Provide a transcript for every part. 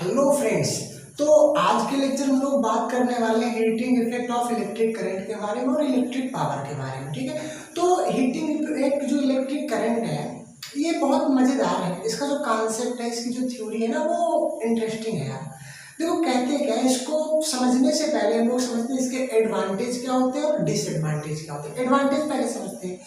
Hello friends. तो आज के लेक्चर में हम लोग बात करने वाले हैं heating effect of electric current के बारे में और इलेक्ट्रिक पावर के बारे में। ठीक है, तो हीटिंग इफेक्ट जो इलेक्ट्रिक करंट है ये बहुत मज़ेदार है। इसका जो कॉन्सेप्ट है, इसकी जो थ्योरी है ना, वो इंटरेस्टिंग है यार। देखो कहते क्या है, इसको समझने से पहले हम लोग समझते हैं इसके एडवांटेज क्या होते हैं और डिसएडवांटेज क्या होते हैं। एडवांटेज पहले समझते हैं।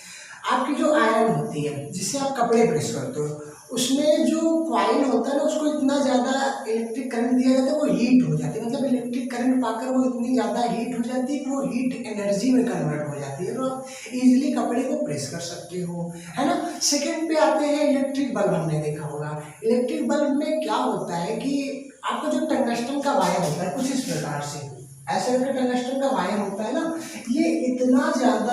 आपकी जो आयरन होती है जिससे आप कपड़े प्रेस करते हो, उसमें जो कॉइल होता है ना, उसको इतना ज़्यादा इलेक्ट्रिक करंट दिया जाता है, वो हीट हो जाती है। मतलब इलेक्ट्रिक करंट पाकर वो इतनी ज़्यादा हीट हो जाती है कि वो हीट एनर्जी में कन्वर्ट हो जाती है, तो आप इजीली कपड़े को प्रेस कर सकते हो, है ना। सेकंड पे आते हैं इलेक्ट्रिक बल्ब। हमने देखा होगा इलेक्ट्रिक बल्ब में क्या होता है कि आपका जो टंगस्टन का वायर होता है कुछ इस प्रकार से, ऐसे करके टंगस्टन का वायर होता है ना, ये इतना ज़्यादा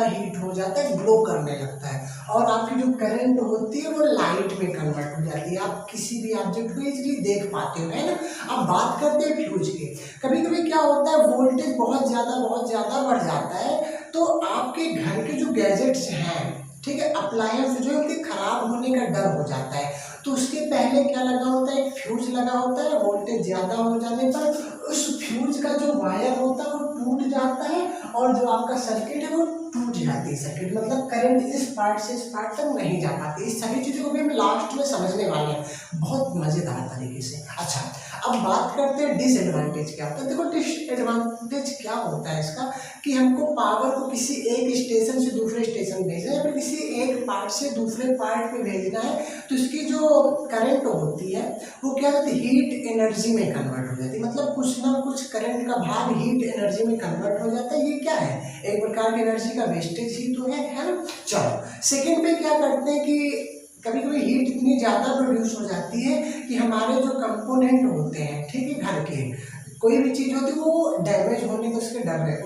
हीट हो जाता है, ग्लो करने लगता है, और आपकी जो करंट होती है वो लाइट में कन्वर्ट हो जाती है। आप किसी भी ऑब्जेक्ट को इजीली देख पाते हो, है ना। अब बात करते हैं फ्यूज की। कभी कभी क्या होता है, वोल्टेज बहुत ज़्यादा बढ़ जाता है, तो आपके घर के जो गैजेट्स हैं, ठीक है, अप्लायंस जो उनके खराब होने का डर हो जाता है, तो उसके पहले क्या लगा होता है, एक फ्यूज लगा होता है। वोल्टेज ज़्यादा हो जाने पर उस फ्यूज का जो वायर होता है वो टूट जाता है, और जो आपका सर्किट है वो टूट जाती है। सर्किट मतलब करंट इस पार्ट से इस पार्ट तक नहीं जा पाती। इस सभी चीज़ों को भी हम लास्ट में समझने वाले हैं बहुत मज़ेदार तरीके से। अच्छा, अब बात करते हैं डिसएडवांटेज क्या होता है। देखो डिसएडवांटेज क्या होता है इसका, कि हमको पावर को किसी एक स्टेशन से दूसरे स्टेशन भेजना है या फिर किसी एक पार्ट से दूसरे पार्ट पे भेजना है, तो इसकी जो करंट होती है वो क्या होती है, हीट एनर्जी में कन्वर्ट हो जाती है। मतलब कुछ ना कुछ करंट का भाग हीट एनर्जी में कन्वर्ट हो जाता है। ये क्या है, एक प्रकार की एनर्जी का वेस्टेज ही तो है ना। चलो सेकेंड पे क्या करते हैं कि कभी कभी हीट इतनी ज़्यादा प्रोड्यूस हो जाती है कि हमारे जो कंपोनेंट होते हैं, ठीक है, घर के कोई भी चीज़ होती है वो डैमेज होने का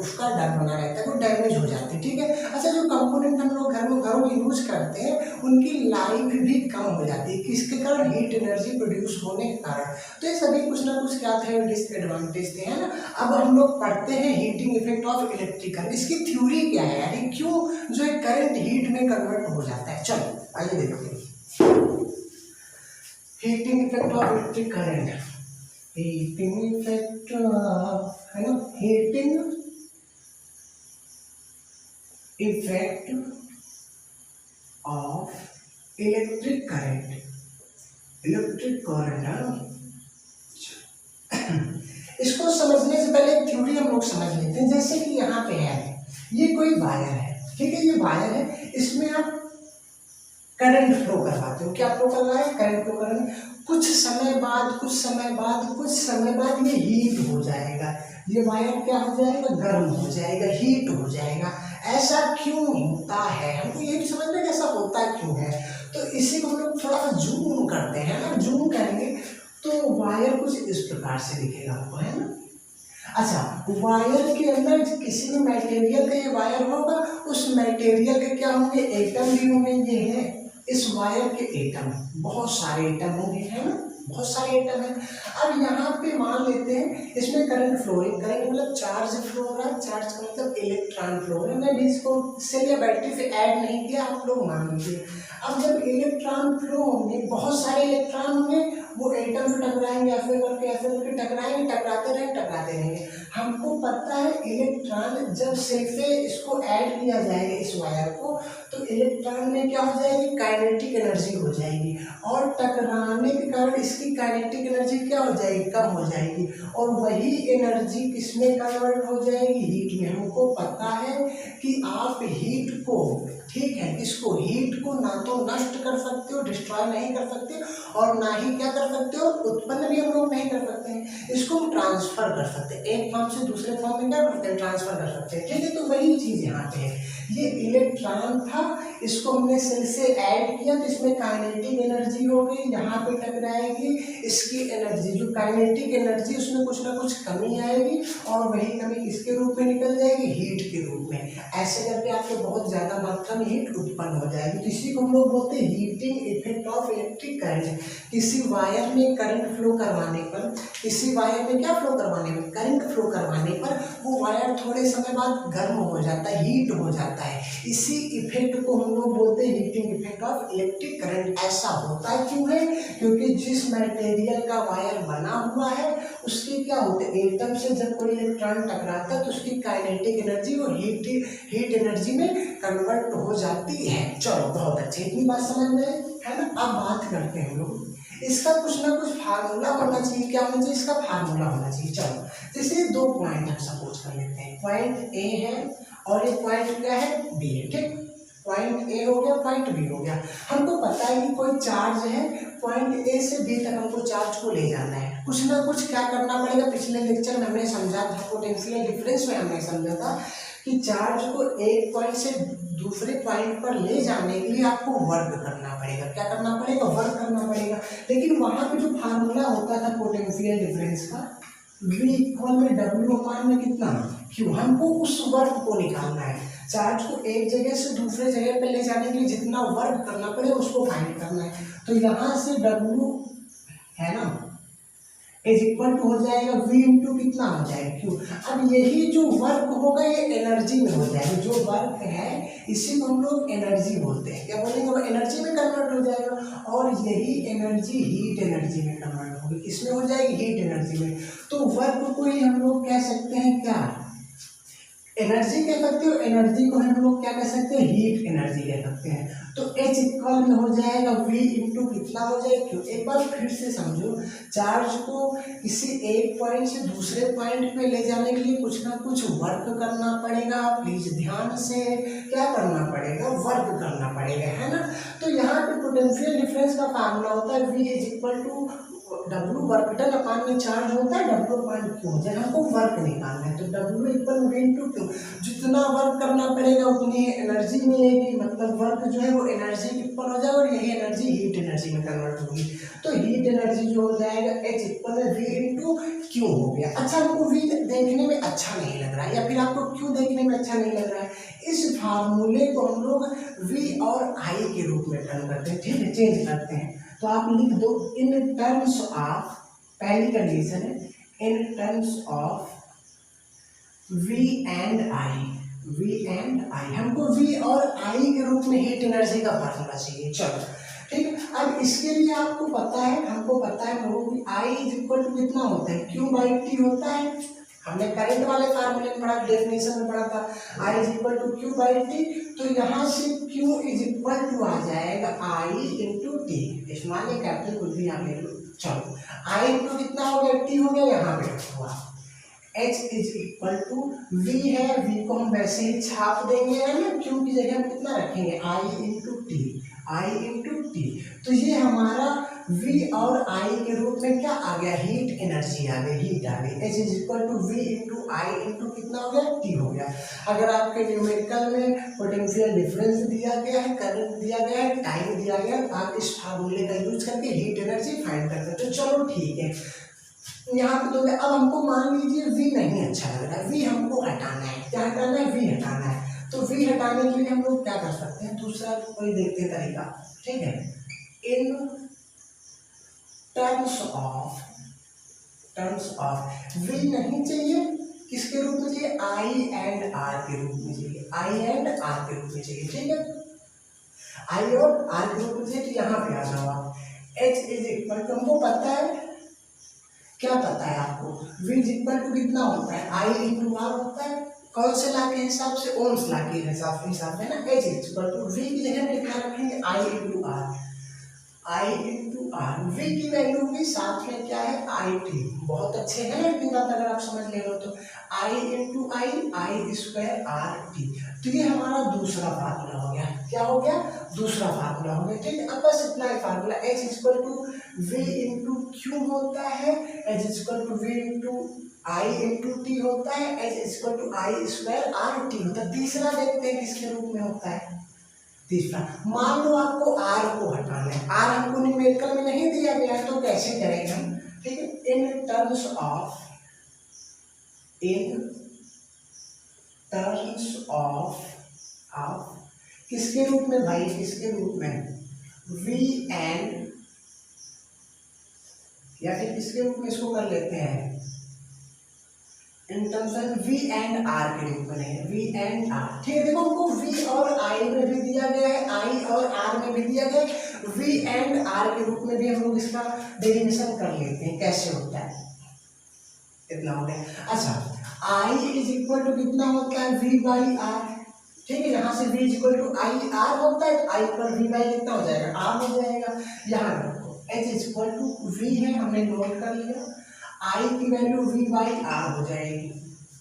उसका डर बना रहता है, वो डैमेज हो जाती है। ठीक है, अच्छा, जो कंपोनेंट हम लोग घरों में यूज करते हैं उनकी लाइफ भी कम हो जाती है, किसके कारण, हीट एनर्जी प्रोड्यूस होने के कारण। तो ये सभी कुछ ना कुछ क्या थे, डिसएडवांटेज थे, है ना। अब हम लोग पढ़ते हैं हीटिंग इफेक्ट ऑफ इलेक्ट्रिकल। इसकी थ्योरी क्या है यार, क्यों जो है करंट हीट में कन्वर्ट हो जाता है। चलो आइए देखते हैं heating effect of electric current. Heating effect, है ना, heating effect of electric current. है ना। इसको समझने से पहले एक थ्योरी हम लोग समझ लेते हैं। जैसे कि यहाँ पे है, ये कोई वायर है, ठीक है, ये वायर है, इसमें आप करंट फ्लो करवाते हो। क्या फ्लो करवा रहे हैं, करंट फ्लो कर रहे हैं। कुछ समय बाद ये हीट हो जाएगा, ये वायर क्या हो जाएगा, गर्म हो जाएगा, हीट हो जाएगा। ऐसा क्यों होता है, हमको ये भी समझना है ऐसा होता क्यों है। तो इसी को हम लोग थोड़ा सा जूम करते हैं ना, जूम करेंगे तो वायर कुछ इस प्रकार से दिखेगा आपको, है ना। अच्छा, वायर के अंदर किसी भी मटेरियल का ये वायर होगा, उस मटेरियल के क्या होंगे, एटम भी होंगे। ये है इस वायर के एटम, बहुत सारे एटम होंगे, है ना, बहुत सारे एटम है। अब यहाँ पे मान लेते हैं इसमें करंट फ्लोइंग, करंट मतलब चार्ज फ्लो हो रहा है, चार्ज का मतलब इलेक्ट्रॉन फ्लो हो रहा है। मैं भी इसको सेल या बैटरी से ऐड नहीं किया, आप लोग मान लीजिए। अब जब इलेक्ट्रॉन फ्लो होंगे, बहुत सारे इलेक्ट्रॉन होंगे, वो एटम से टकराएंगे, ऐसे करके टकराएंगे, टकराते रहेंगे। हमको पता है इलेक्ट्रॉन जब सेल से इसको ऐड किया जाएगा इस वायर को, तो इलेक्ट्रॉन में क्या हो जाएगी, काइनेटिक एनर्जी हो जाएगी, और टकराने के कारण इसकी काइनेटिक एनर्जी क्या हो जाएगी, कम हो जाएगी, और वही एनर्जी किसमें कन्वर्ट हो जाएगी, हीट में। हमको पता है कि आप हीट को, ठीक है, इसको हीट को ना तो नष्ट कर सकते हो, डिस्ट्रॉय नहीं कर सकते, और ना ही क्या कर सकते हो, उत्पन्न भी हम लोग नहीं कर सकते हैं। इसको हम ट्रांसफर कर सकते हैं, एक फॉर्म से दूसरे फॉर्म में क्या करते हैं, ट्रांसफर कर सकते हैं। ठीक है, तो वही चीज यहाँ पे है। ये इलेक्ट्रॉन था, इसको हमने सेल से ऐड किया, तो इसमें काइनेटिक एनर्जी हो गई, यहाँ पे टकराएगी, इसकी एनर्जी जो काइनेटिक एनर्जी उसमें कुछ ना कुछ कमी आएगी, और वही कमी किसके रूप में निकल जाएगी, हीट के रूप में। ऐसे करके आपको बहुत ज्यादा मात्रा में हीट उत्पन्न हो जाएगी। तो इसी को हम लोग बोलते हैं heating effect of electric current, किसी वायर में करंट फ्लो करवाने पर, किसी वायर में क्या फ्लो करवाने पर, करंट फ्लो करवाने पर वो वायर थोड़े समय बाद गर्म हो जाता है, हीट हो जाता है। इसी इफेक्ट को हम लोग बोलते हैं heating effect of electric current. ऐसा होता क्यों है? क्योंकि जिस मटेरियल का वायर बना हुआ है उसके क्या होते हैं, एटम से जब कोई इलेक्ट्रॉन टकराता है तो उसकी काइनेटिक एनर्जी वो हीट एनर्जी में कन्वर्ट हो जाती है। चलो बहुत अच्छे, इतनी बात समझ में है ना। अब बात करते हैं हम लोग, इसका कुछ ना कुछ फार्मूला होना चाहिए। क्या होना चाहिए? इसका फार्मूला होना चाहिए। चलो जैसे दो पॉइंट हम सपोज कर लेते हैं, पॉइंट ए है और एक पॉइंट क्या है, बी है। ठीक, पॉइंट ए हो गया, पॉइंट बी हो गया। हमको पता है कि कोई चार्ज है, पॉइंट ए से बी तक हमको चार्ज को ले जाना है। कुछ ना कुछ क्या करना पड़ेगा, पिछले लेक्चर में हमने समझा था, पोटेंशियल डिफरेंस में हमने समझा था कि चार्ज को एक पॉइंट से दूसरे पॉइंट पर ले जाने के लिए आपको वर्क करना पड़ेगा। क्या करना पड़ेगा? वर्क करना पड़ेगा। लेकिन वहां पे जो फार्मूला होता था पोटेंशियल डिफरेंस का, V इक्वल में W अपान में कितना, Q, हमको उस वर्क को निकालना है। चार्ज को एक जगह से दूसरे जगह पे ले जाने के लिए जितना वर्क करना पड़े उसको फाइंड करना है। तो यहाँ से W है ना इज इक्वल टू हो जाएगा V इंटू कितना हो जाएगा Q। अब यही जो वर्क होगा ये एनर्जी में हो जाएगा। जो वर्क है इसी को हम लोग एनर्जी बोलते हैं। क्या बोलेंगे? वो एनर्जी में कन्वर्ट हो जाएगा और यही एनर्जी हीट एनर्जी में कन्वर्ट होगी। किसमें हो जाएगी? हीट एनर्जी में। तो वर्क को ही हम लोग कह सकते हैं क्या, एनर्जी कह सकते हो। एनर्जी को हम लोग क्या कह सकते हैं? हीट एनर्जी कह सकते हैं। तो H इक्वल में हो जाएगा V इंटू कितना हो जाएगा Q। एक बार फिर से समझो, चार्ज को किसी एक पॉइंट से दूसरे पॉइंट पे ले जाने के लिए कुछ ना कुछ वर्क करना पड़ेगा। प्लीज ध्यान से, क्या करना पड़ेगा? वर्क करना पड़ेगा, है ना। तो यहाँ पे पोटेंशियल डिफरेंस का फार्मूला होता है V is equal to W work done upon में चार्ज होता है W अपान Q। जब हमको वर्क निकालना है तो W equal V into Q। जितना वर्क करना पड़ेगा उतनी एनर्जी मिलेगी, मतलब वर्क जो है वो एनर्जी इक्वल हो जाएगा और यही एनर्जी हीट एनर्जी में कन्वर्ट होगी। तो हीट एनर्जी जो हो जाएगा H equal V into Q हो गया। अच्छा, हमको V देखने में अच्छा नहीं लग रहा है या फिर आपको Q देखने में अच्छा नहीं लग रहा है, इस फार्मूले को हम लोग V और I के रूप में टर्न करते हैं। ठीक है, चेंज करते हैं। तो आप लिख दो इन टर्म्स ऑफ, पहली कंडीशन है इन terms of V and I। V and I, हमको V और I के रूप में हीट एनर्जी का फार्मूला चाहिए। चलो ठीक है, अब इसके लिए आपको पता है, हमको पता है लोगों की I इज इक्वल टू कितना होता है, Q बाई T होता है। हमने करंट वाले फार्मूले में पढ़ा, डेफिनेशन में पढ़ा था I is equal to Q by T। तो यहाँ से Q इज इक्वल टू आ जाएगा I इंटू टी, स्मॉल या कैपिटल कुछ भी आप ले लो। चलो I इंटू कितना हो गया, T हो गया, यहाँ पे रखो आप। H is equal to V है, V को हम वैसे ही छाप देंगे, है ना। Q की जगह हम कितना रखेंगे, I into T, I into T. तो ये हमारा V और I के रूप में क्या आ गया, हीट एनर्जी आ गई, हीट आ गई। H is equal to V into I into कितना हो गया, T हो गया। अगर आपके न्यूमेरिकल में पोटेंशियल डिफरेंस दिया गया है, करंट दिया गया है, टाइम दिया गया है, आप इस फार्मूले का यूज करके हीट एनर्जी फाइंड कर सकते हो। चलो ठीक है, यहाँ पे तो अब हमको मान लीजिए V नहीं अच्छा लग रहा है, V हमको हटाना है। क्या हटाना है? V हटाना है। तो V हटाने के लिए हम लोग क्या कर सकते हैं, दूसरा कोई देखते हैं तरीका। ठीक है, इन टर्म्स ऑफ V नहीं चाहिए, किसके रूप में चाहिए, I एंड R के रूप में चाहिए, I एंड R के रूप में चाहिए। ठीक है, I और R के रूप में चाहिए। तो यहाँ पे आ जाओ आप, H इज इक्वल टू, हमको पता है, क्या पता है आपको, V इज इक्वल टू कितना होता है, I इंटू R होता है। कौन से लॉ के हिसाब से, ओम्स लॉ के हिसाब से ना। H is equal to V की जगह कितना रखेंगे, I into R, I into R। V की वैल्यू होगी साथ में क्या है, IT। बहुत अच्छे हैं ना इतनी बात, अगर आप समझ ले लो तो I into I square RT। तो ये हमारा दूसरा फार्मूला हो गया। क्या हो गया, दूसरा फार्मूला हो गया। ठीक है, अब बस इतना ही formula, H equal to V into Q होता है, H equal to V into I into T होता है, H equal to I square RT होता है। तीसरा देखते हैं किसके रूप में होता है। तीसरा, मान लो आपको R को हटाना है, R हमको न्यूमेरिकल में नहीं दिया गया है, तो कैसे करेंगे हम। ठीक है, इन टर्म्स ऑफ किसके रूप में भाई, किसके रूप में, वी एन, या फिर किसके रूप में इसको कर लेते हैं, in terms of V and R के रूप में है, वी एंड आर। ठीक है, देखो हमको वी और आई में भी दिया गया है, आई और आर में भी दिया गया है, वी एंड आर के रूप में भी हम लोग इसका डेरिवेशन कर लेते हैं, कैसे होता है, इतना हो गया। अच्छा, आई इज इक्वल टू कितना होता है, वी बाई आर। ठीक है, यहाँ से v is equal to I R होता है, तो आई पर v बाई कितना हो जाएगा, आर हो जाएगा। यहाँ रखो h is equal to v है, हमने नोट कर लिया, आई की वैल्यू v बाई आर हो जाएगी।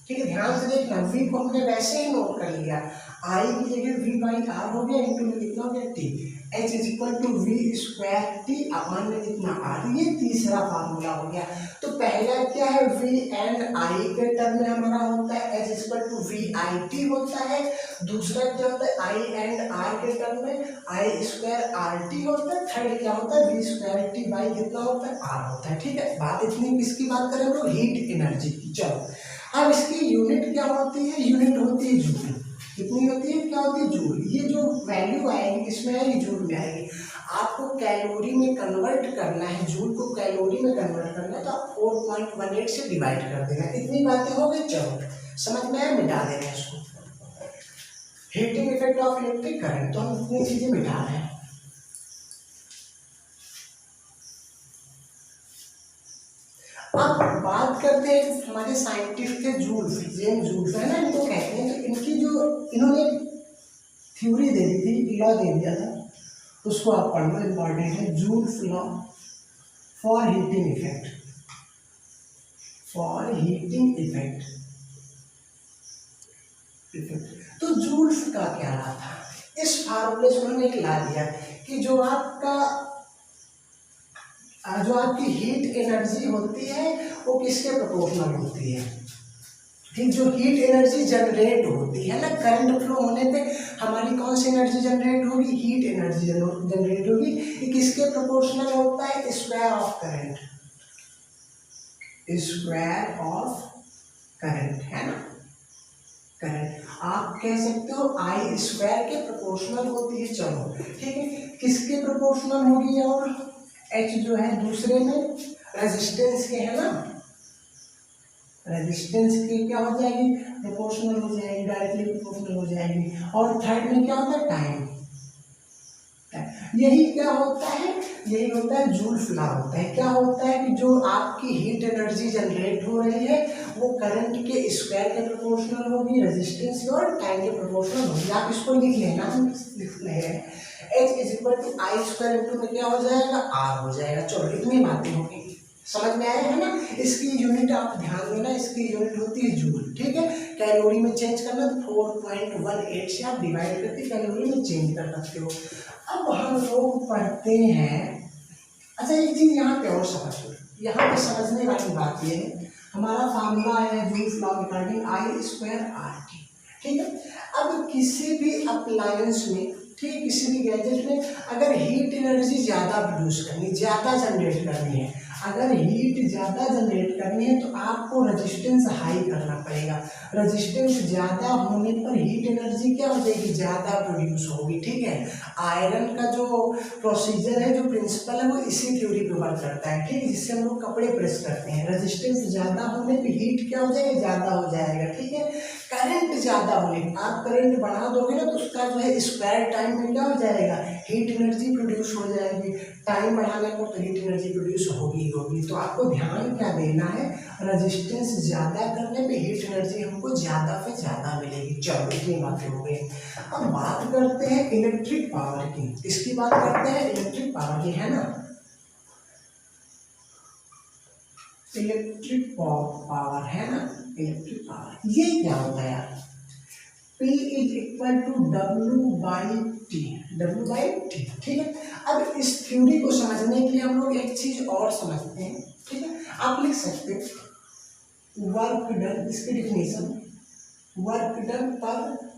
ठीक है, ध्यान से देखना, v को हमने वैसे ही नोट कर लिया, आई की जगह v बाई आर हो गया, इंटू में कितना हो गया t, h is equal to V square T upon में कितना आर, ये तीसरा फार्मूला हो गया। तो पहला क्या है, v एंड i के टर्म में हमारा होता है h is equal to V I T होता है। दूसरा क्या होता है, i एंड r के टर्म में i स्क्वायर आर टी होता है। थर्ड क्या होता है, v स्क्वायर टी बाई कितना होता है, r होता है। ठीक है, बात इतनी, किसकी बात करें हम लोग, हीट एनर्जी की। चलो अब इसकी यूनिट क्या होती है, यूनिट होती है जूल। कितनी होती है, क्या होती है, जूल। ये जो वैल्यू आएगी किसमें आएगी, जूल में आएगी। आपको कैलोरी में कन्वर्ट करना है, जूल को कैलोरी में कन्वर्ट करना है, तो आप 4.18 से डिवाइड कर देना। इतनी बातें हो गई, चलो समझ में आया, मिटा देना इसको। Heating effect of electric current, तो हम इतनी चीजें मिटा रहे हैं। अब बात करते हैं हमारे साइंटिस्ट थे जूल्स, जेम्स जूल्स है ना, इनको कहते हैं। तो इनकी जो इन्होंने थ्योरी दे दी थी, लॉ दे दिया था, उसको आप पढ़ना, इंपॉर्टेंट है, joules law for heating effect, for heating effect. तो जूल्स का क्या रहा था, इस फार्मूले से उन्होंने एक ला दिया कि जो आपकी हीट एनर्जी होती है वो किसके प्रोपोर्शनल होती है। ठीक, जो हीट एनर्जी जनरेट होती है ना, करंट फ्लो होने पे हमारी कौन सी एनर्जी जनरेट होगी, हीट एनर्जी जनरेट होगी। ये किसके प्रोपोर्शनल होता है, square of current, square of current है ना, करंट आप कह सकते हो आई स्क्वायर के प्रोपोर्शनल होती है। चलो ठीक है, किसके प्रोपोर्शनल होगी, और एच जो है दूसरे में रेजिस्टेंस के है ना, रेजिस्टेंस के क्या हो जाएगी, प्रोपोर्शनल हो जाएगी, डायरेक्टली प्रोपोर्शनल हो जाएगी। और थर्ड में क्या होता है, टाइम। यही क्या होता है, यही होता है जूल्स लॉ होता है। क्या होता है कि जो आपकी हीट एनर्जी जनरेट हो रही है वो करंट के स्क्वायर के प्रोपोर्शनल होगी, रेजिस्टेंस के और टाइम के प्रोपोर्शनल होगी। आप इसको लिख लेना, हम लिख रहे हैं H is equal to I square into में क्या हो जाएगा, आर हो जाएगा। चलो इतनी बातें होगी, समझ में आया है ना। इसकी यूनिट आप ध्यान देना, इसकी यूनिट होती है जूल। ठीक है, कैलोरी में चेंज करना तो 4.18 से आप डिवाइड करके कैलोरी में चेंज कर सकते हो। अब हम लोग पढ़ते हैं, अच्छा एक चीज यहाँ पे और समझ लो, यहाँ पे समझने वाली बात ये है, हमारा फार्मूला है जूल्स लॉ रिगार्डिंग आई स्क्वायर आर टी। ठीक है, अब किसी भी अप्लायंस में, ठीक, किसी भी गैजेट में अगर हीट एनर्जी ज़्यादा प्रोड्यूस करनी, ज़्यादा जनरेट करनी है, अगर हीट ज़्यादा जनरेट करनी है तो आपको रेजिस्टेंस हाई करना पड़ेगा। रेजिस्टेंस ज़्यादा होने पर हीट एनर्जी क्या हो जाएगी, ज़्यादा प्रोड्यूस होगी। ठीक है, आयरन का जो प्रोसीजर है, जो प्रिंसिपल है, वो इसी थ्योरी पे वर्क करता है। ठीक है, जिससे हम लोग कपड़े प्रेस करते हैं, रेजिस्टेंस ज़्यादा होने पर हीट क्या हो जाएगा, ज़्यादा हो जाएगा। ठीक है, करंट ज़्यादा होने, आप करंट बढ़ा दोगे ना तो उसका जो है स्क्वायर टाइम में क्या हो जाएगा, हीट एनर्जी प्रोड्यूस हो जाएगी। टाइम बढ़ाने पर तो हीट एनर्जी प्रोड्यूस होगी। तो आपको ध्यान क्या देना है, रेजिस्टेंस ज़्यादा करने पे हीट एनर्जी हमको ज़्यादा से ज़्यादा मिलेगी। चलो इतनी बातें हो गई। अब बात करते हैं इलेक्ट्रिक पावर की, इसकी बात करते हैं इलेक्ट्रिक पावर की, है ना। इलेक्ट्रिक पावर है ना, इलेक्ट्रिक पावर ये क्या होता है यार, P is equal to W by T, W by T. ठीक है, अब इस थ्योरी को समझने के लिए हम लोग एक चीज और समझते हैं। ठीक है, आप लिख सकते हैं वर्क डन, इसकी definition work done per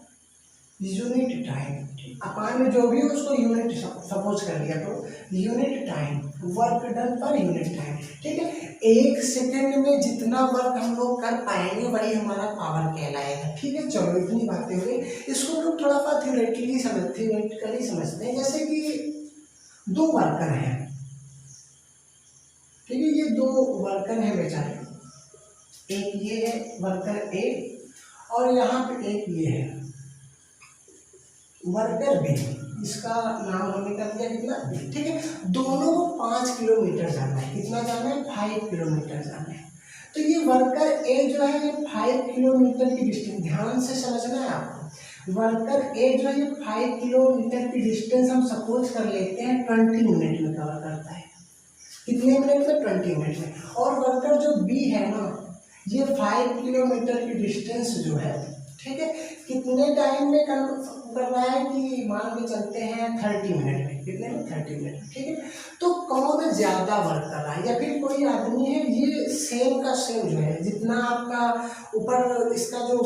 unit time, upon में जो भी हो उसको यूनिट सपोज कर लिया, तो unit time, work done per unit time. ठीक है, एक सेकंड में जितना वर्क हम लोग कर पाएंगे वही हमारा पावर कहलाएगा। ठीक है, चलो इतनी बातें हो गई। इसको हम लोग थोड़ा सा थ्योरेटिकली समझते हैं, जैसे कि दो वर्कर हैं, ठीक है, ये दो वर्कर हैं बेचारे, एक ये है वर्कर ए और यहाँ पे एक ये है वर्कर बी, इसका नाम हमने कर दिया कितना बी, ठीक है। दोनों को 5 किलोमीटर जाना है, कितना जाना है 5 किलोमीटर जाना है। तो ये वर्कर ए जो है ये 5 किलोमीटर की डिस्टेंस, ध्यान से समझना है आपको, वर्कर ए जो है ये 5 किलोमीटर की डिस्टेंस हम सपोज कर लेते हैं 20 मिनट में कवर करता है, कितने मिनट में 20 मिनट में। और वर्कर जो बी है ना ये 5 किलोमीटर की डिस्टेंस जो है, ठीक है, कितने टाइम में कर रहा है कि मान के चलते हैं 30 मिनट में, कितने में 30 मिनट, ठीक है। तो कौन ज्यादा वर्क कर रहा है, या फिर कोई आदमी है ये सेम का सेम जो है, जितना आपका ऊपर इसका जो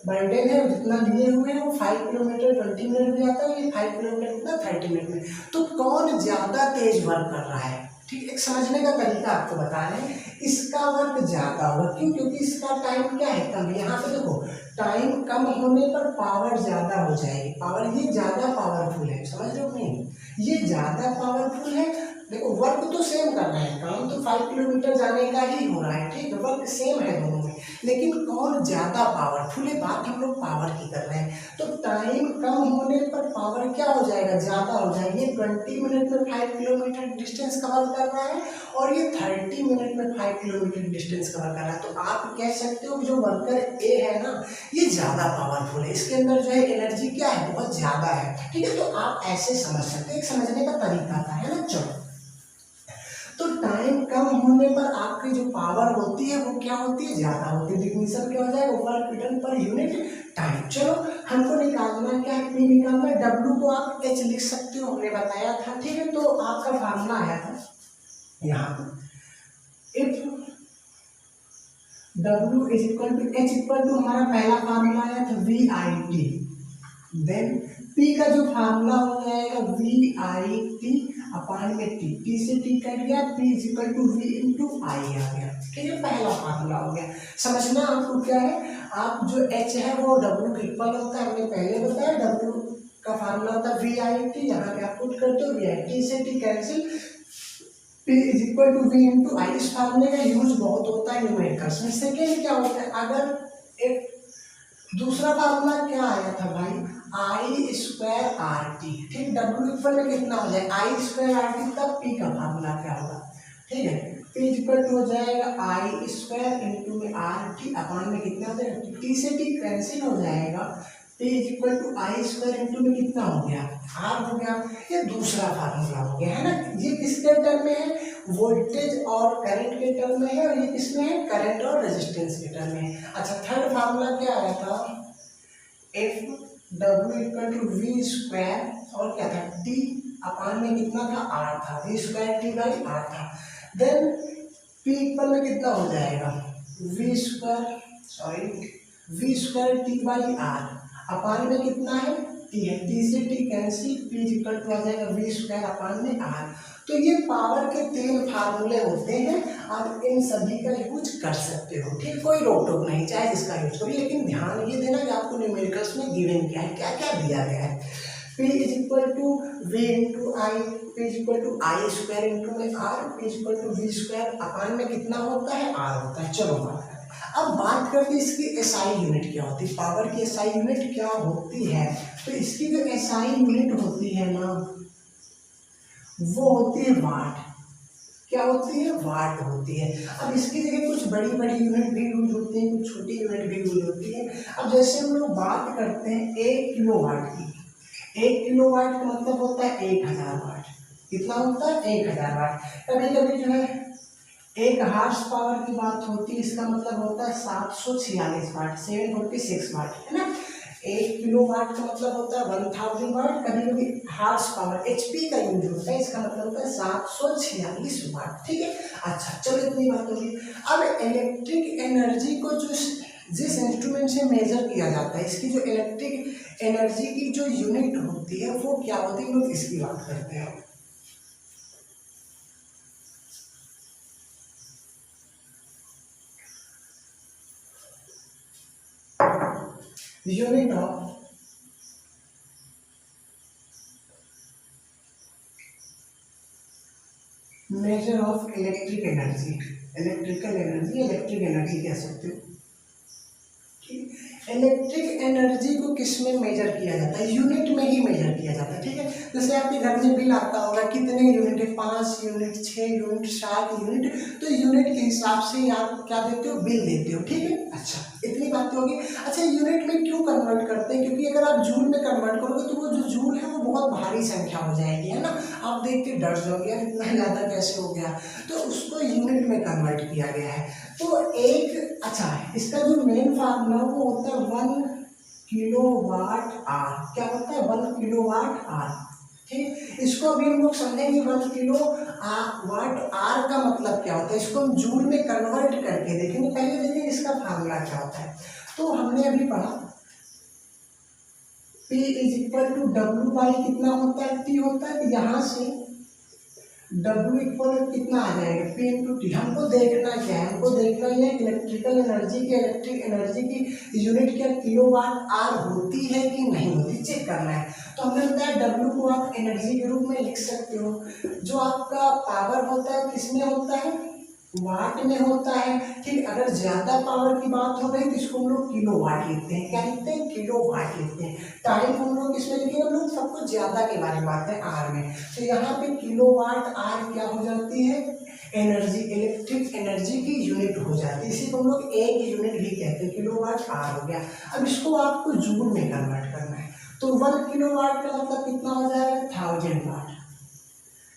बर्डन है जितना लिए हुए हैं वो 5 किलोमीटर 20 मिनट में आता है, ये 5 किलोमीटर कितना 30 मिनट में। तो कौन ज्यादा तेज वर्क कर रहा है, ठीक, एक समझने का तरीका आपको बता रहे हैं, इसका वर्क ज्यादा होगा, क्यों, क्योंकि इसका टाइम क्या है कम। यहाँ पे देखो टाइम कम होने पर पावर ज्यादा हो जाएगी, पावर ये ज्यादा पावरफुल है, समझ रहे हो नहीं, ये ज्यादा पावरफुल है। देखो वर्क तो सेम कर रहे हैं, काम तो 5 किलोमीटर जाने का ही हो रहा है, ठीक है, वर्क सेम है दोनों में, लेकिन कौन ज्यादा पावरफुल है, बात हम लोग पावर की कर रहे हैं। तो टाइम कम होने पर पावर क्या हो जाएगा, ज्यादा हो जाएगी। ये 20 मिनट में 5 किलोमीटर डिस्टेंस कवर कर रहा है और ये 30 मिनट में 5 किलोमीटर डिस्टेंस कवर कर रहा है। तो आप कह सकते हो जो वर्कर ए है ना ये ज्यादा पावरफुल है, इसके अंदर जो है एनर्जी क्या है बहुत ज्यादा है, ठीक है। तो आप ऐसे समझ सकते हैं, एक समझने का तरीका था, है ना। चलो, तो टाइम कम होने पर आपकी जो पावर होती है वो क्या होती है, ज्यादा होती है, डिफिनीशन क्या हो जाएगा, work done per unit time. चलो हमको निकालना क्या है, पी निकालना है, डब्ल्यू को आप एच लिख सकते हो, हमने बताया था, ठीक है। तो आपका फार्मूला आया था यहाँ पर, if W is equal to H equal to, हमारा पहला फार्मूला आया था V I T, then P का जो फार्मूला हो जाएगा वी आई टी अपान में टी, टी से टी कट गया, P is equal to V into I आ गया, ठीक है, पहला फार्मूला हो गया। समझना आपको क्या है, आप जो H है वो W के इक्वल होता है, हमने पहले बताया W का फार्मूला होता है वी आई टी, यहाँ पे आप पुट करते हो वी आई टी से T cancel, P is equal to V into I. इस फार्मूले का यूज बहुत होता है न्यूमेरिकल्स में। सेकेंड क्या होता है, अगर एक दूसरा फार्मूला क्या आया था भाई, आई स्क्वायर आर टी, ठीक, डब्ल्यू इक्वल में कितना हो जाए आई स्क्वायर आर टी, तब पी का फार्मूला क्या होगा, ठीक है, पी इक्वल टू हो जाएगा आई स्क्वायर इंटू में आर टी अपान में कितना हो जाएगा, टी से टी कैंसिल हो जाएगा, P equal to I square into में कितना हो गया आर हो गया। ये दूसरा फार्मूला हो गया, है ना। ये किसके टर्म में है, वोल्टेज और करंट के टर्म में है, और ये किसमें है, करंट और रेजिस्टेंस के टर्म में है। अच्छा, थर्ड फार्मूला क्या आया था, F W equal to V square और क्या था टी अपान में कितना था आर था, V square T by R था। देन पी इक्वल में कितना हो जाएगा V square T by R upon में कितना है टी है, टी से T cancel, P equal to आ जाएगा वी स्क्वायर अपान में आर। तो ये पावर के 3 फार्मूले होते हैं, आप इन सभी का यूज कर सकते हो, ठीक, कोई रोक टोक नहीं, चाहे जिसका यूज करो, लेकिन ध्यान ये देना कि आपको न्यूमेरिकल्स में गिवन क्या है, क्या क्या दिया गया है। P is equal to V into I, P is equal to I square into में R, P is equal to V square upon में कितना होता है आर होता है। चलो बात करते हैं, अब बात करते हैं इसकी एसआई यूनिट क्या होती है, पावर की एसआई यूनिट क्या होती है। तो इसकी जो एसआई यूनिट होती है ना वो होती है वाट, क्या होती है वाट होती है। अब इसकी जगह कुछ बड़ी बड़ी यूनिट भी यूज होती है, कुछ छोटी यूनिट भी यूज होती है। अब जैसे हम लोग बात करते हैं 1 किलोवाट की, 1 किलोवाट का मतलब होता है 1000 वाट, कितना होता है 1000 वाट। कभी कभी जो है 1 हार्स पावर की बात होती है, इसका मतलब होता है 746 वाट, 746 वाट, है ना। 1 किलो वाट का मतलब होता है 1000 वाट, कभी कभी हार्स पावर एचपी का यूज होता है, इसका मतलब होता है 746 वाट, ठीक है। अच्छा चलो इतनी बात होगी। अब इलेक्ट्रिक एनर्जी को जो जिस इंस्ट्रूमेंट से मेजर किया जाता है, इसकी जो इलेक्ट्रिक एनर्जी की जो यूनिट होती है वो क्या होती है, लोग इसकी बात करते हैं। Unit of measure of electric energy, electric energy कह सकते हो। इलेक्ट्रिक एनर्जी को किस में मेजर किया जाता है? यूनिट में ही मेजर किया जाता है, ठीक है। जैसे आपके घर में बिल आता होगा, कितने यूनिट है, 5 यूनिट, 6 यूनिट, 7 यूनिट, तो यूनिट के हिसाब से आप क्या देते हो, बिल देते हो, ठीक है। अच्छा, इतनी बातें होगी। अच्छा, यूनिट में क्यों कन्वर्ट करते हैं? क्योंकि अगर आप जूल में कन्वर्ट करोगे तो वो जो जूल है वो बहुत भारी संख्या हो जाएगी, है ना। आप देख के डर जाओगे, यार इतना ज़्यादा कैसे हो गया, तो उसको यूनिट में कन्वर्ट किया गया है। तो एक, अच्छा, इसका जो मेन फार्मूला वो होता है 1 किलोवाट आर। क्या होता है? 1 किलोवाट आर, ठीक। इसको अभी हम लोग समझेंगे 1 किलो वाट आर का मतलब क्या होता है, इसको हम जूल में कन्वर्ट करके देखेंगे। पहले देखेंगे इसका फार्मूला क्या होता है। तो हमने अभी पढ़ा P = W/, कितना होता है, T होता है। यहाँ से W = कितना आ जाएगा, P × T। हमको देखना क्या है, हमको देखना ये इलेक्ट्रिकल एनर्जी की, इलेक्ट्रिक एनर्जी की यूनिट क्या किलोवाट आर होती है कि नहीं होती, चेक करना है। तो हमने बताया W को आप एनर्जी के रूप में लिख सकते हो। जो आपका पावर होता है किस में होता है, वाट में होता है, ठीक। अगर ज्यादा पावर की बात हो रही तो इसको हम लोग किलो वाट लिखते हैं। क्या लिखते हैं? किलो वाट लिखते हैं। टाइम हम लोग किसमें लिखेंगे, हम लोग सब कुछ ज्यादा के बारे में बात है आर में। तो यहाँ पे किलो वाट आर क्या हो जाती है, एनर्जी, इलेक्ट्रिक एनर्जी की यूनिट हो जाती है। इसी को हम लोग एक यूनिट भी कहते हैं, किलो वाट आर हो गया। अब इसको आपको जूल में कन्वर्ट करना है। तो 1 किलो वाट का मतलब कितना हो जाएगा, 1000 वाट।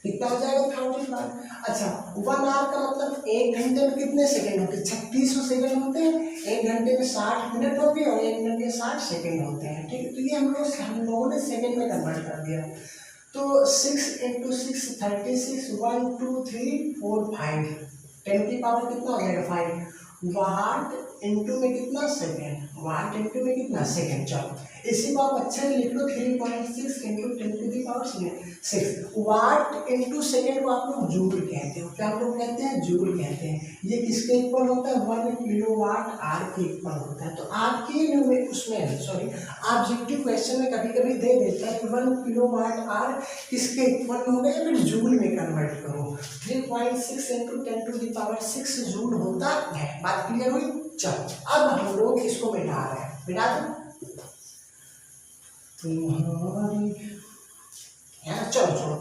कितना हो जाएगा, 1000 वाट। अच्छा, 1 आवर का मतलब 1 घंटे में कितने सेकंड होते हैं, 3600 सेकंड होते हैं। 1 घंटे में 60 मिनट होते हैं और 1 मिनट में 60 सेकंड होते हैं, ठीक है। तो ये हम लोगों ने सेकंड में कन्वर्ट कर दिया। तो 6 × 6 36, 1 2 3 4 5, 10 की पावर कितना हो जाएगा, 5 वाट इंटू में कितना, सेकंड, वाट इंटू में कितना, सेकंड। चलो इसी को आप अच्छे से लिख लो, 3.6 × 10⁶ वाट इंटू सेकंड को आप लोग जूल कहते हो। क्या आप लोग कहते हैं, जूल कहते हैं। ये किसके इक्वल होता है, 1 किलोवाट आर के इक्वल होता है। तो आपके उसमें सॉरी ऑब्जेक्टिव क्वेश्चन में कभी कभी दे देता है कि 1 किलोवाट आर किसके इक्वल होगा, या फिर जूल में कन्वर्ट करो। 3.6 × 10⁶ जूल होता है। बात क्लियर हुई। चलो अब हम लोग इसको मिटा रहे हैं, मिटा दो चलो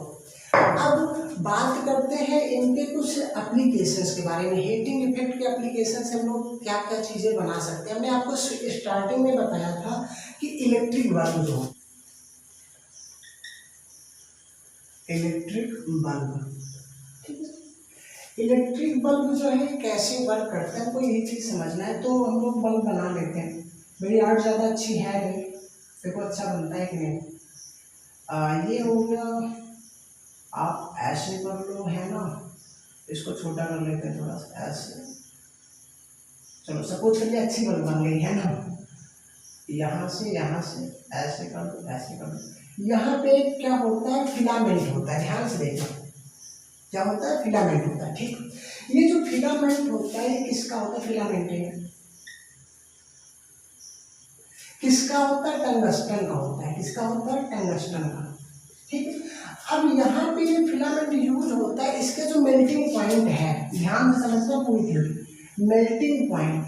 अब बात करते हैं इनके कुछ एप्लीकेशंस के बारे में। हीटिंग इफेक्ट के एप्लीकेशन से हम लोग क्या क्या चीजें बना सकते हैं। हमने आपको स्टार्टिंग में बताया था कि इलेक्ट्रिक बल्ब जो, इलेक्ट्रिक बल्ब, ठीक है। इलेक्ट्रिक बल्ब जो है कैसे वर्क करता है, हमको यही चीज समझना है। तो हम लोग बल्ब बना लेते हैं। मेरी आर्ट ज़्यादा अच्छी है नहीं, देखो अच्छा बनता है कि नहीं। ये हो गया, आप ऐसे कर लो, है ना। इसको छोटा कर लेते हैं थोड़ा सा, ऐसे। चलो सपोज करिए अच्छी बल्ब बन गई, है ना। यहाँ से ऐसे कर दो, ऐसे कर दो। यहाँ पे क्या होता है, फिलामेंट होता है। ध्यान से देखो, क्या होता है, फिलामेंट होता है, ठीक। ये जो फिलामेंट होता है किसका होता है, फिलामेंट है किसका होता है, टंगस्टन का होता है। किसका होता है, टंगस्टन का, ठीक है। अब यहाँ पे ये फिलामेंट यूज होता है, इसके जो मेल्टिंग पॉइंट है, ध्यान से समझना पूरी थ्योरी। मेल्टिंग पॉइंट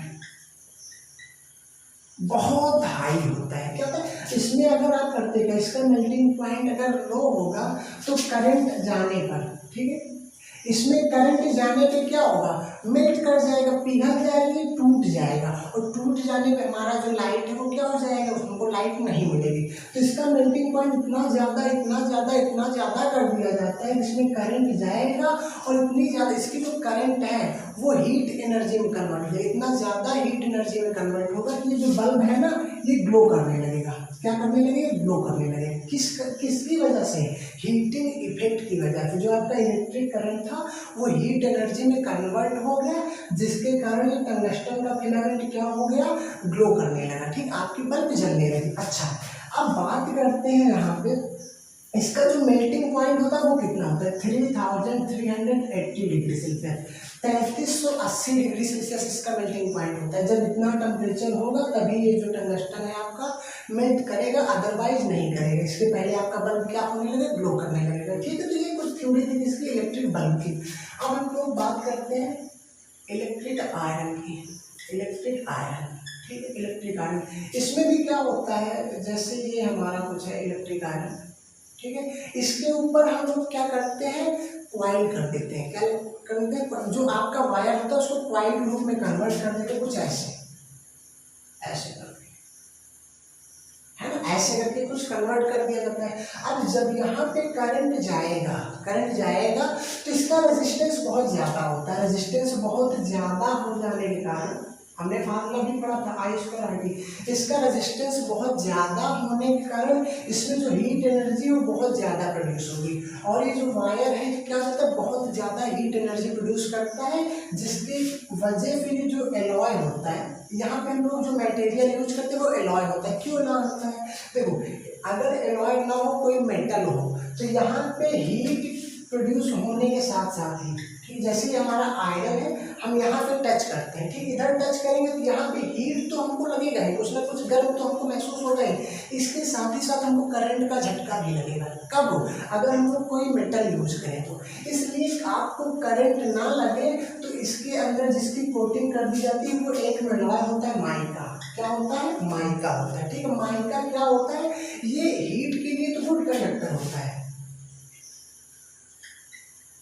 बहुत हाई होता है। क्या होता है इसमें, अगर आप करते हैं इसका मेल्टिंग पॉइंट अगर लो होगा तो करंट जाने पर, ठीक है, इसमें करंट जाने पे क्या होगा, मेल्ट कर जाएगा, पिघल जाएगी, टूट जाएगा। और टूट जाने पे हमारा जो लाइट है वो क्या हो जाएगा, उसको लाइट नहीं मिलेगी। तो इसका मेल्टिंग पॉइंट इतना ज़्यादा कर दिया जाता है, इसमें करंट जाएगा और इतनी ज़्यादा इसकी जो करंट है वो हीट एनर्जी में कन्वर्ट हो जाएगी। इतना ज़्यादा हीट एनर्जी में कन्वर्ट होगा कि ये जो बल्ब है ना, ये ग्लो करने लगेगा। क्या करने लगेगा, ग्लो करने लगेगा। किसकी वजह से, हीटिंग इफेक्ट की वजह से। जो आपका इलेक्ट्रिक करंट था वो हीट एनर्जी में कन्वर्ट हो गया, जिसके कारण ये टंगस्टन का फिलामेंट क्या हो गया, ग्लो करने लगा, ठीक, आपकी बल्ब जलने लगी। अच्छा, अब बात करते हैं यहाँ पे इसका जो मेल्टिंग पॉइंट होता है वो कितना होता है, 3380 डिग्री सेल्सियस, 3380 डिग्री सेल्सियस इसका मेल्टिंग पॉइंट होता है। जब इतना टेम्परेचर होगा तभी ये जो टंगस्टन है आपका मेल्ट करेगा, अदरवाइज नहीं करेगा। इसके पहले आपका बल्ब क्या होने लगेगा, ग्लो करने लगेगा, ठीक है। तो ये कुछ थ्योरी थी किसकी, इलेक्ट्रिक बल्ब की। अब हम लोग बात करते हैं इलेक्ट्रिक आयरन की, इलेक्ट्रिक आयरन, ठीक है, इलेक्ट्रिक आयरन। इसमें भी क्या होता है, जैसे ये हमारा कुछ है इलेक्ट्रिक आयरन, ठीक है, इसके ऊपर हम लोग क्या करते हैं, क्वाइल कर देते हैं, क्या करते हैं, जो आपका वायर होता है उसको क्वाइल रूप में कन्वर्ट कर देते हैं, कुछ ऐसे ऐसे करके, है ना, ऐसे करके कुछ कन्वर्ट कर दिया जाता है। अब जब यहाँ पे करंट जाएगा, करंट जाएगा तो इसका रेजिस्टेंस बहुत ज्यादा होता है, रेजिस्टेंस बहुत ज्यादा हो जाने के कारण, हमने फार्मूला भी पढ़ा था I2RT, इसका रेजिस्टेंस बहुत ज़्यादा होने के कारण इसमें जो हीट एनर्जी वो बहुत ज़्यादा प्रोड्यूस होगी, और ये जो वायर है क्या होता है, बहुत ज़्यादा हीट एनर्जी प्रोड्यूस करता है, जिसकी वजह फिर ये जो एलॉय होता है, यहाँ पे हम लोग जो मटेरियल यूज करते हैं वो एलॉय होता है। क्यों एलॉय होता है, देखो अगर एलॉय ना हो, कोई मेटल हो, तो यहाँ पे हीट प्रोड्यूस होने के साथ साथ ही, ठीक, जैसे हमारा आयरन है, हम यहाँ पे टच करते हैं, ठीक, इधर टच करेंगे तो यहाँ पे हीट तो हमको लगेगा ही, कुछ ना कुछ गर्म तो हमको महसूस होगा ही, इसके साथ ही साथ हमको करंट का झटका भी लगेगा। कब, अगर हम लोग कोई मेटल यूज करें तो। इसलिए आपको करंट ना लगे तो इसके अंदर जिसकी कोटिंग कर दी जाती है वो एक एलॉय होता है, माइका। क्या होता है, माइका होता है, ठीक है। माइका क्या होता है, ये हीट के लिए तो गुड कंडक्टर होता है,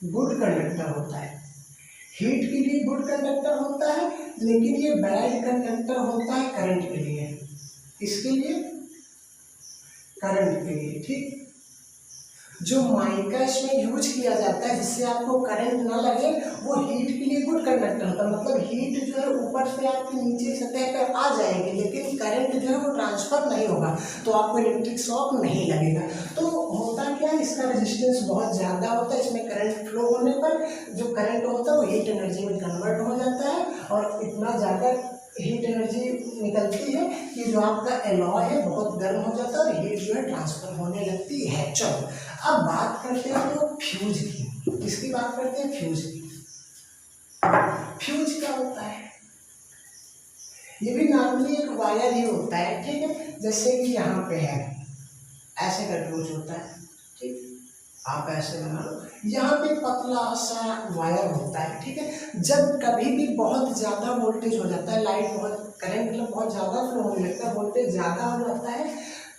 गुड कंडक्टर होता है, हीट के लिए गुड कंडक्टर होता है, लेकिन ये बैड कंडक्टर होता है करंट के लिए, इसके लिए, करंट के लिए, ठीक। जो माइका इसमें यूज किया जाता है जिससे आपको करंट ना लगे, वो हीट के लिए गुड कंडक्टर होता है, मतलब हीट जो है ऊपर से आपके नीचे सतह पर आ जाएगी, लेकिन करंट जो है वो ट्रांसफर नहीं होगा, तो आपको इलेक्ट्रिक शॉक नहीं लगेगा। तो होता क्या है, इसका रेजिस्टेंस बहुत ज़्यादा होता है, इसमें करंट फ्लो होने पर जो करंट होता है वो हीट एनर्जी में कन्वर्ट हो जाता है, और इतना ज़्यादा हीट एनर्जी निकलती है कि जो आपका एलॉय है बहुत गर्म हो जाता है और हीट जो है ट्रांसफर होने लगती है। चलो अब बात करते हैं तो फ्यूज की, किसकी बात करते हैं, फ्यूज की। फ्यूज क्या होता है, ये भी नॉर्मली एक वायर ही होता है, ठीक है, जैसे कि यहाँ पे है, ऐसे का फ्यूज होता है, ठीक, आप ऐसे बना लो, यहाँ पे पतला सा वायर होता है, ठीक है। जब कभी भी बहुत ज़्यादा वोल्टेज हो जाता है, लाइट बहुत, करंट मतलब बहुत ज़्यादा फ्लो होने लगता है, वोल्टेज ज़्यादा हो जाता है,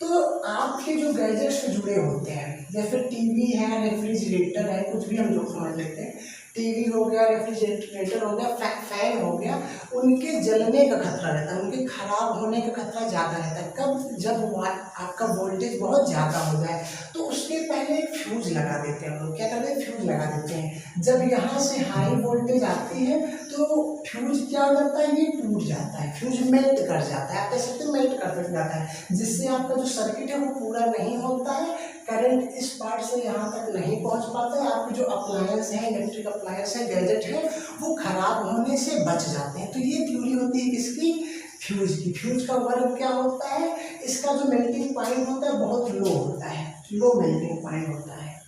तो आपके जो गैजेट्स जुड़े होते हैं, जैसे टीवी है, रेफ्रिजरेटर है, कुछ भी हम लोग समझ लेते हैं, टीवी हो गया, रेफ्रिजरेटर हो गया, फैन हो गया, उनके जलने का खतरा रहता है, उनके खराब होने का खतरा ज़्यादा रहता है। कब, जब आपका वोल्टेज बहुत ज़्यादा हो जाए तो उसके पहले एक फ्यूज लगा देते हैं हम लोग, क्या करते हैं, फ्यूज लगा देते हैं। जब यहाँ से हाई वोल्टेज आती है तो फ्यूज क्या हो जाता है, ये टूट जाता है, फ्यूज मेल्ट कर जाता है, आप कह सकते हैं मेल्ट कर जाता है, जिससे आपका जो सर्किट है वो पूरा नहीं होता है, करंट इस पार्ट से यहाँ तक नहीं पहुँच पाता है, आपके जो अप्लायंस है, इलेक्ट्रिक अप्लायंस है, गैजेट है, वो खराब होने से बच जाते हैं। तो ये थ्योरी होती है किसकी, फ्यूज की। फ्यूज का वर्क क्या होता है, इसका जो मेल्टिंग पॉइंट होता है बहुत लो होता है, लो मेल्टिंग पॉइंट होता है,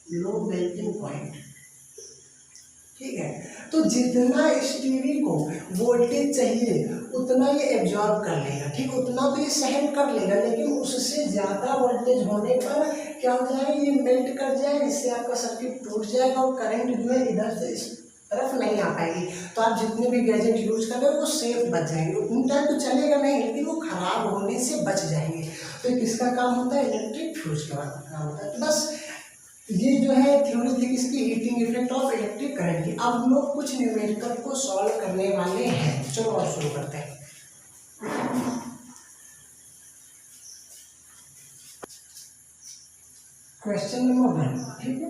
लो मेल्टिंग पॉइंट, ठीक है। तो जितना इस टीवी को वोल्टेज चाहिए उतना ये एब्जॉर्ब कर लेगा, ठीक, उतना तो ये सहन कर लेगा, लेकिन उससे ज़्यादा वोल्टेज होने पर क्या हो जाएगा, ये मेल्ट कर जाएगा, जिससे आपका सर्किट टूट जाएगा और करंट जो है इधर से इस तरफ नहीं आ पाएगी। तो आप जितने भी गैजेट यूज कर रहे हो वो सेफ बच जाएंगे, उन टाइम तो चलेगा नहीं, लेकिन वो खराब होने से बच जाएंगे। तो किसका काम होता है, इलेक्ट्रिक फ्यूज का काम होता है। तो बस ये जो है थ्योरी थी किसकी, heating effect of electric current की। अब हम लोग कुछ न्यूमेरिकल को सॉल्व करने वाले हैं, चलो और शुरू करते हैं। क्वेश्चन नंबर 1, ठीक है,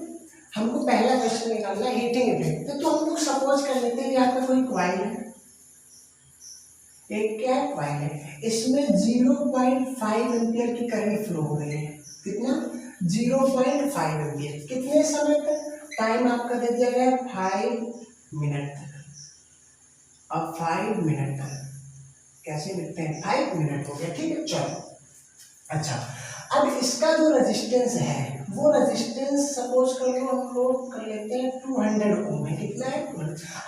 हमको पहला क्वेश्चन निकालना है हीटिंग इफेक्ट। तो हम लोग सपोज कर लेते हैं यहाँ पे कोई कॉइल है, एक क्या कॉइल है, इसमें 0.5 एम्पियर की करंट फ्लो हो रही है, कितना, 0.5 एम्पियर, कितने समय तक, टाइम आपका दे दिया गया 5 मिनट तक। अब 5 मिनट तक कैसे लिखते हैं, 5 मिनट हो गया, ठीक है, चलो। अच्छा, अब इसका जो रेजिस्टेंस है वो रेजिस्टेंस सपोज कर लो हम लोग कर लेते हैं 200 ओम है, कितना है,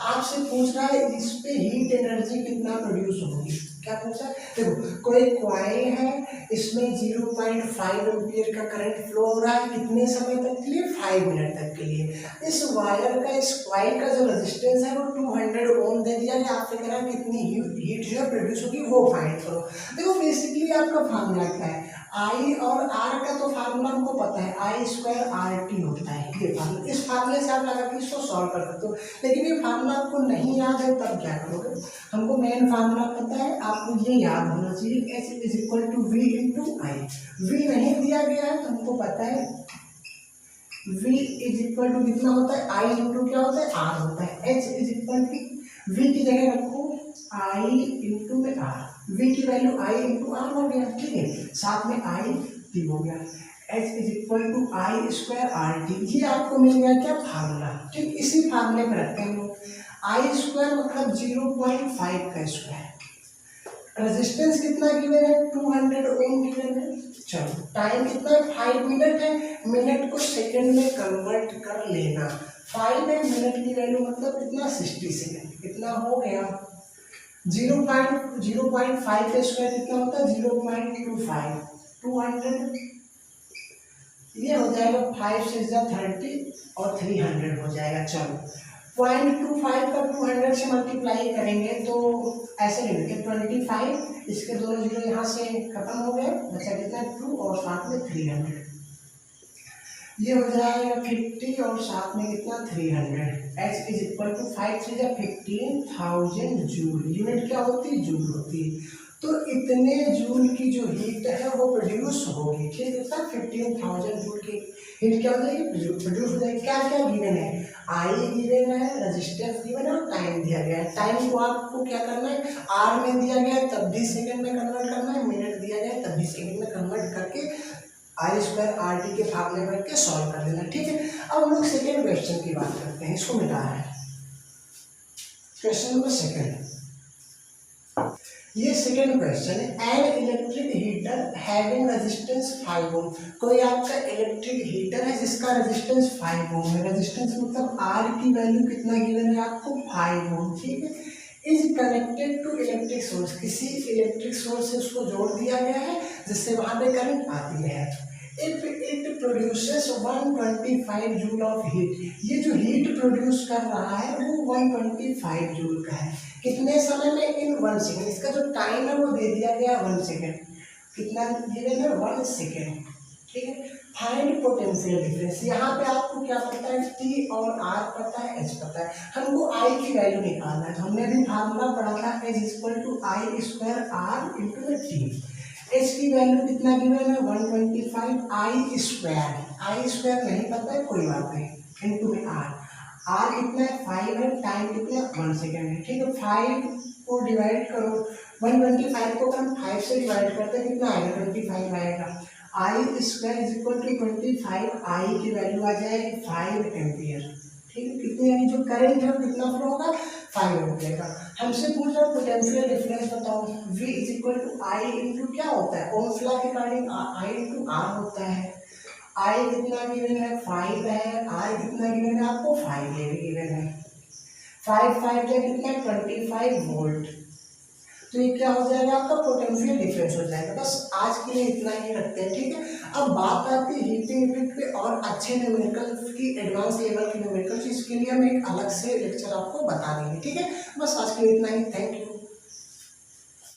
आपसे पूछ रहा है इस पे हीट एनर्जी कितना प्रोड्यूस होगी, क्या पूछा? देखो कोई कॉइल है, इसमें 0.5 एम्पियर का करंट फ्लो हो रहा है, कितने समय तक के लिए? 5 मिनट तक के लिए। इस वायर का, इस कॉइल का जो रेजिस्टेंस है वो 200 ओम दे दिया गया। आपसे कह रहा है कितनी हीट जो है प्रोड्यूस होगी वो फाइंड करो। देखो बेसिकली आपका फार्मूला क्या है, आई और आर का तो फार्मूला हमको पता है, आई स्क्वायर आर टी होता है ये फार्मूला। इस फार्मूले से आप लगा के इसको सॉल्व कर सकते हो, लेकिन ये फार्मूला आपको नहीं याद है तब क्या करोगे? हमको मेन फार्मूला पता है, आपको ये याद होना चाहिए, H is equal to V into I. V नहीं दिया गया है तो हमको पता है v इज इक्वल टू कितना होता है, आई इंटू क्या होता है, आर होता है। h is equal to v की जगह रखो i इंटू में आर, v की वैल्यू i इंटू आर हो गया, ठीक है, साथ में i t हो गया। h is equal to I square R T, ये आपको मिल गया क्या फार्मूला, ठीक। इसी फार्मूले में रखते हैं लोग, आई स्क्वायर मतलब 0.5 का स्क्वायर, रेजिस्टेंस कितना गिवन है, 200 ओम गिवन है। चलो टाइम कितना है, 5 मिनट है, मिनट को सेकंड में कन्वर्ट कर लेना। 5 है, मिनट की वैल्यू मतलब कितना, 60 सेकंड, कितना हो गया 0.5 का स्क्वायर कितना होता है, 0.25, 200, ये हो जाएगा 5 से 30 और 300 हो जाएगा। चलो 0.25 का 200 से मल्टीप्लाई करेंगे तो ऐसे लिखेंगे 25, इसके दोनों जीरो यहाँ से खत्म हो गए, बचा कितना 2 और साथ में 300, ये हो जाएगा 50 और साथ में कितना 300। h इज इक्वल टू 5 से 15,000 जूल, यूनिट क्या होती है, जूल होती है। तो इतने जूल की जो हीट है वो प्रोड्यूस होगी, ठीक है सर, 15,000 जूल की हीट क्या हो जाएगी, प्रोड्यूस हो जाएगी। क्या क्या गिवन है, आई गिवन है, रेजिस्टेंस गिवन है और टाइम दिया गया है। टाइम को आपको क्या करना है, आर में दिया गया है तब भी सेकंड में कन्वर्ट करना है, मिनट दिया गया है तब भी सेकंड में कन्वर्ट करके आई स्क्वायर आर टी के फार्मूले में करके सॉल्व कर देना, ठीक है। अब हम लोग सेकेंड क्वेश्चन की बात करते हैं, इसको मिटा है क्वेश्चन नंबर सेकंड। ये सेकेंड क्वेश्चन है, an electric heater having resistance 5 ओम, कोई आपका इलेक्ट्रिक हीटर है जिसका रेजिस्टेंस 5 ओम है, रेजिस्टेंस मतलब आर की वैल्यू कितना गिवन है आपको 5 ओम, ठीक है, is connected to electric source, किसी इलेक्ट्रिक सोर्स से उसको जोड़ दिया गया है जिससे वहां पे करंट आती है। If it produces 125 joule of heat, ये जो हीट प्रोड्यूस कर रहा है वो 125 जूल का है, कितने समय में, इन 1 सेकेंड, इसका जो टाइम है वो दे दिया गया 1 सेकेंड, कितना गिवन है 1 सेकेंड, ठीक है। फाइंड पोटेंशियल डिफरेंस, यहाँ पे आपको क्या पता है, टी और आर पता है, एच पता है, हमको आई की वैल्यू निकालना है। तो हमने भी फार्मूला पढ़ा था, H equal to I square R into T. H की वैल्यू कितना गिवन है 125, आई स्क्वायर नहीं पता है कोई बात नहीं, इंटू में आर, आर कितना है 5 है, टाइम कितना है 1 सेकेंड है, ठीक है। 5 को डिवाइड करो, 125 को हम 5 से डिवाइड करते हैं कितना आएगा 25 आएगा। आई स्क्वायर इज इक्वल टू 25, आई की वैल्यू आ जाएगी 5 एम्पियर, ठीक है। कितनी यानी जो करंट है कितना फ्लो होगा 5 एम्पियर का। हमसे पूछ रहा है पोटेंशियल डिफरेंस बताओ, V is equal to I into क्या होता है, ओम्स लॉ के अकॉर्डिंग आई इंटू आर होता है। आई कितना गिवन है 5 है, आर कितना गिवन है आपको 5 गिवन है, 5 5 या कितना 25 वोल्ट, तो ये क्या हो जाएगा आपका पोटेंशियल डिफरेंस हो जाएगा। बस आज के लिए इतना ही रखते हैं, ठीक है। अब बात आती है हीटिंग इफेक्ट पे और अच्छे न्यूमेरिकल की, एडवांस लेवल की न्यूमेरिकल, इसके लिए हम एक अलग से लेक्चर आपको बता देंगे, ठीक है। बस आज के लिए इतना ही, थैंक यू।